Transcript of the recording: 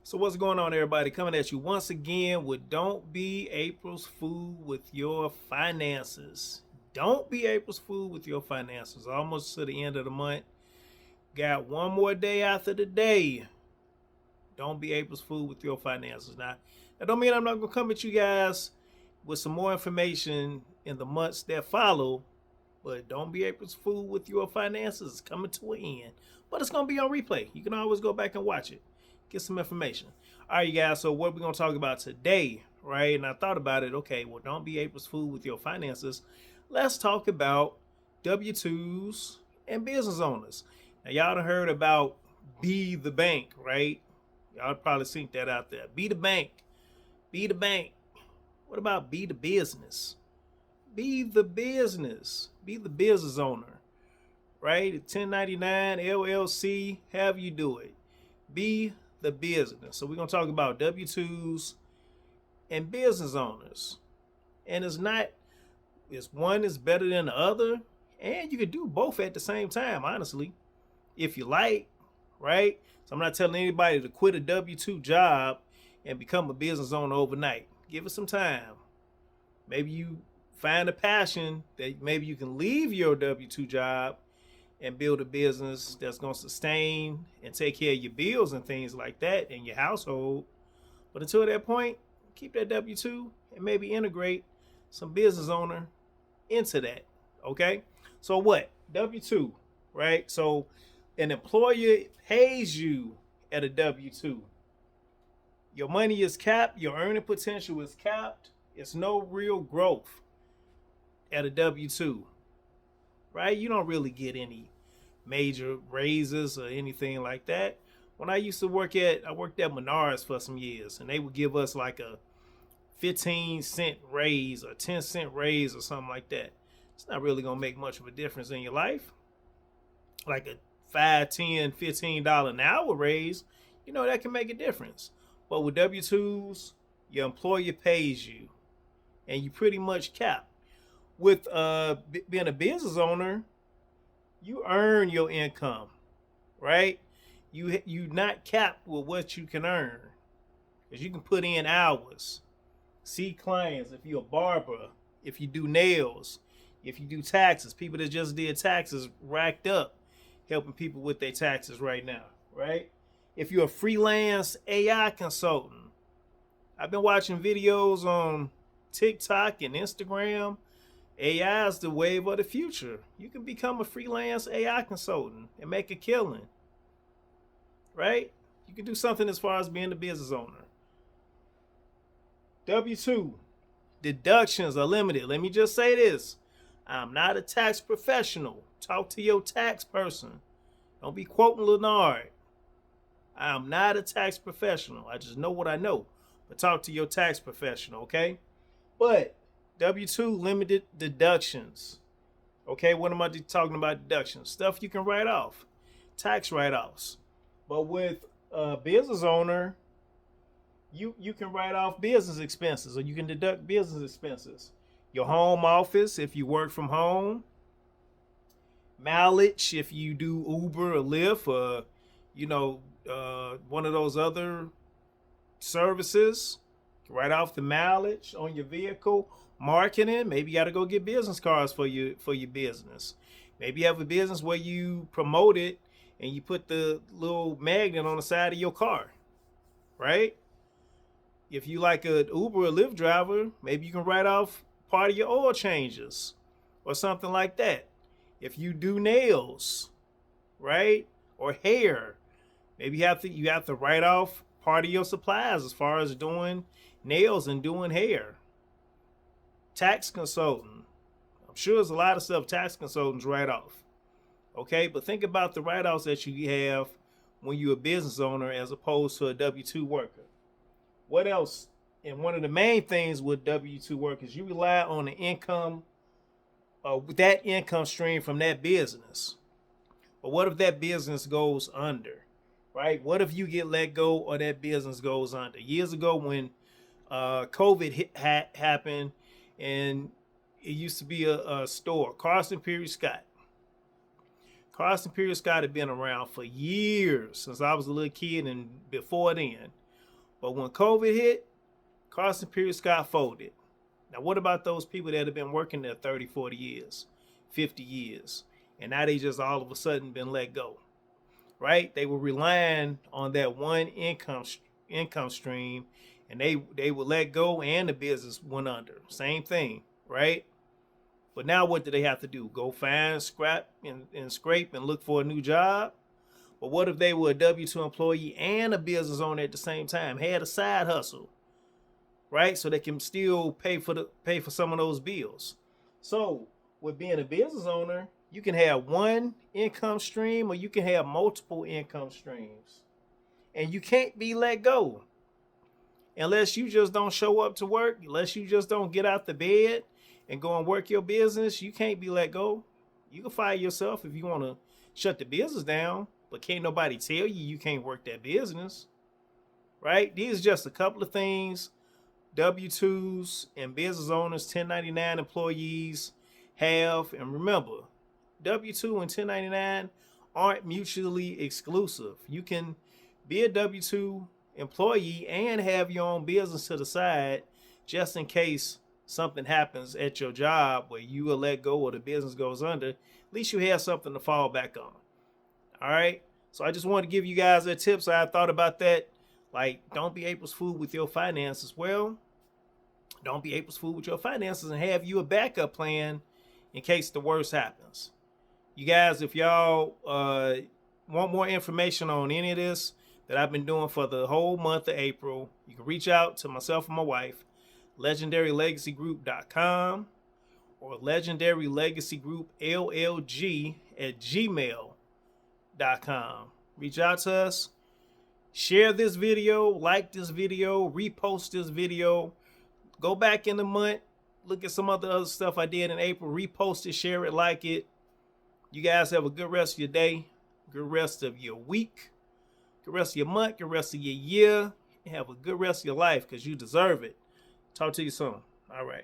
So what's going on, everybody? Coming at you once again with Don't Be April's Fool with Your Finances. Don't be April's Fool with your finances. Almost to the end of the month. Got one more day after the day. Don't be April's Fool with your finances. Now, that don't mean I'm not going to come at you guys with some more information in the months that follow. But don't be April's Fool with your finances. It's coming to an end. But it's going to be on replay. You can always go back and watch it. Get some information. All right, you guys. So what we're going to talk about today, right? And I thought about it. Okay, well, don't be April's Fool with your finances. Let's talk about W-2s and business owners. Now, y'all done heard about be the bank, right? Y'all probably seen that out there. Be the bank. Be the bank. What about be the business? Be the business. Be the business owner, right? 1099, LLC, however you do it. Be the business. So we're going to talk about W-2s and business owners. And one is better than the other. And you can do both at the same time, honestly, if you like, right? So I'm not telling anybody to quit a W-2 job and become a business owner overnight. Give it some time. Maybe you find a passion that maybe you can leave your W-2 job and build a business that's going to sustain and take care of your bills and things like that in your household. But until that point, keep that W-2 and maybe integrate some business owner into that. Okay? So what? W-2, right? So an employer pays you at a W-2. Your money is capped. Your earning potential is capped. It's no real growth at a W-2, right? You don't really get any major raises or anything like that. When I used to worked at Menards for some years, and they would give us like a 15-cent raise or 10-cent raise or something like that. It's not really gonna make much of a difference in your life. Like a $5, $10, $15 an hour raise, that can make a difference. But with W-2s, your employer pays you, and you pretty much cap. With being a business owner, you earn your income, right? You not capped with what you can earn, because you can put in hours, see clients. If you're a barber, if you do nails, if you do taxes, people that just did taxes racked up helping people with their taxes right now, right? If you're a freelance AI consultant, I've been watching videos on TikTok and Instagram. AI is the wave of the future. You can become a freelance AI consultant and make a killing, right? You can do something as far as being a business owner. W-2, deductions are limited. Let me just say this. I'm not a tax professional. Talk to your tax person. Don't be quoting Leonard. I'm not a tax professional. I just know what I know. But talk to your tax professional, okay? But W-2 limited deductions. Okay, what am I talking about deductions? Stuff you can write off, tax write-offs. But with a business owner, you can write off business expenses, or you can deduct business expenses. Your home office if you work from home, mileage if you do Uber or Lyft or one of those other services. Write off the mileage on your vehicle. Marketing, maybe you got to go get business cards for your business. Maybe you have a business where you promote it and you put the little magnet on the side of your car, right? If you like an Uber or Lyft driver, maybe you can write off part of your oil changes or something like that. If you do nails, right, or hair, maybe you have to write off part of your supplies as far as doing nails and doing hair. Tax consultant, I'm sure there's a lot of stuff tax consultants write off. Okay, but think about the write-offs that you have when you're a business owner as opposed to a W-2 worker. What else? And one of the main things with W-2 workers, you rely on the income, that income stream from that business. But what if that business goes under, right? What if you get let go or that business goes under? Years ago when COVID happened, and it used to be a store, Carson Period Scott. Carson Period Scott had been around for years, since I was a little kid and before then. But when COVID hit, Carson Pierce Scott folded. Now, what about those people that have been working there 30, 40 years, 50 years, and now they just all of a sudden been let go, right? They were relying on that one income stream, and they were let go, and the business went under. Same thing, right? But now what do they have to do? Go find scrap and scrape and look for a new job? But what if they were a W-2 employee and a business owner at the same time, had a side hustle, right? So they can still pay for some of those bills. So with being a business owner, you can have one income stream or you can have multiple income streams. And you can't be let go unless you just don't show up to work, unless you just don't get out the bed and go and work your business. You can't be let go. You can fire yourself if you want to shut the business down, but can't nobody tell you can't work that business, right? These are just a couple of things W-2s and business owners, 1099 employees have. And remember, W-2 and 1099 aren't mutually exclusive. You can be a W-2 employee and have your own business to the side just in case something happens at your job where you are let go or the business goes under. At least you have something to fall back on. All right. So I just wanted to give you guys a tip. So I thought about that. Like, don't be April's fool with your finances. Well, don't be April's fool with your finances and have you a backup plan in case the worst happens. You guys, if y'all want more information on any of this that I've been doing for the whole month of April, you can reach out to myself and my wife, legendarylegacygroup.com or legendarylegacygroup@gmail.com. Reach out to us, share this video, like this video, repost this video, go back in the month, look at some other stuff I did in April, repost it, share it, like it. You guys have a good rest of your day, good rest of your week, good rest of your month, good rest of your year, and have a good rest of your life because you deserve it. Talk to you soon. All right.